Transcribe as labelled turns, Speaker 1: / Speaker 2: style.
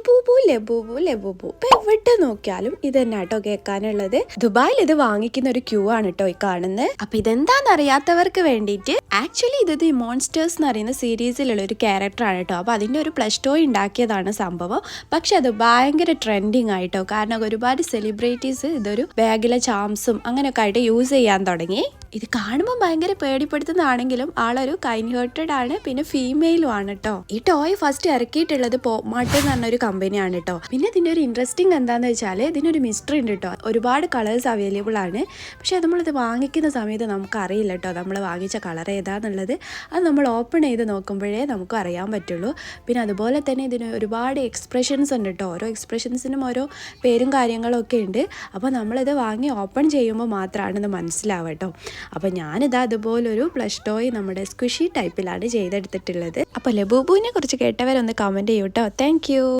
Speaker 1: Labubu Labubu Labubu. ഇപ്പൊ എവിടെ നോക്കിയാലും ഇത് തന്നെ കേട്ടോ കേൾക്കാനുള്ളത്. ദുബായിൽ ഇത് വാങ്ങിക്കുന്ന ഒരു ക്യൂ ആണ് കേട്ടോ ഈ കാണുന്നത്. അപ്പൊ ഇതെന്താന്ന് അറിയാത്തവർക്ക് വേണ്ടിയിട്ട് ആക്ച്വലി ഇത് മോൺസ്റ്റേഴ്സ് എന്ന് പറയുന്ന സീരീസിലുള്ള ഒരു ക്യാരക്ടറാണ് കേട്ടോ. അപ്പൊ അതിന്റെ ഒരു പ്ലസ് ടോയ് ഉണ്ടാക്കിയതാണ് സംഭവം. പക്ഷെ അത് ഭയങ്കര ട്രെൻഡിങ് ആയിട്ടോ. കാരണം ഒരുപാട് സെലിബ്രിറ്റീസ് ഇതൊരു ബാഗിലെ ചാംസും അങ്ങനെയൊക്കെ ആയിട്ട് യൂസ് ചെയ്യാൻ തുടങ്ങി. ഇത് കാണുമ്പോൾ ഭയങ്കര പേടിപ്പെടുത്തുന്നതാണെങ്കിലും ആളൊരു കൈൻഡ് ഹേർട്ടഡ് ആണ്, പിന്നെ ഫീമെയിലും ആണ് കേട്ടോ. ഈ ടോയ് ഫസ്റ്റ് ഇറക്കിയിട്ടുള്ളത് പോപ്മാർട്ട് എന്ന് പറഞ്ഞൊരു കമ്പനിയാണ് കേട്ടോ. പിന്നെ ഇതിന്റെ ഒരു ഇൻട്രസ്റ്റിംഗ് എന്താന്ന് വെച്ചാൽ ഇതിനൊരു മിസ്റ്ററി ഉണ്ട് കേട്ടോ. ഒരുപാട് കളേഴ്സ് അവൈലബിൾ ആണ്. പക്ഷെ നമ്മളിത് വാങ്ങിക്കുന്ന സമയത്ത് നമുക്ക് അറിയില്ല കേട്ടോ നമ്മൾ വാങ്ങിച്ച കളർ ഏതാന്നുള്ളത്. അത് നമ്മൾ ഓപ്പൺ ചെയ്ത് നോക്കുമ്പോഴേ നമുക്ക് അറിയാൻ പറ്റുള്ളൂ. പിന്നെ അതുപോലെ തന്നെ ഇതിന് ഒരുപാട് എക്സ്പ്രഷൻസ് ഉണ്ട് കേട്ടോ. ഓരോ എക്സ്പ്രഷൻസിനും ഓരോ പേരും കാര്യങ്ങളും ഒക്കെ ഉണ്ട്. അപ്പോൾ നമ്മളിത് വാങ്ങി ഓപ്പൺ ചെയ്യുമ്പോൾ മാത്രമാണ് ഇത് മനസ്സിലാവുക കേട്ടോ. അപ്പോൾ ഞാനിത് അതുപോലൊരു പ്ലസ് ടോയ് നമ്മുടെ സ്ക്വിഷി ടൈപ്പിലാണ് ചെയ്തെടുത്തിട്ടുള്ളത്. അപ്പോൾ ലബൂബുവിനെ കുറിച്ച് കേട്ടവരൊന്ന് കമൻറ്റ് ചെയ്യൂ കേട്ടോ. താങ്ക്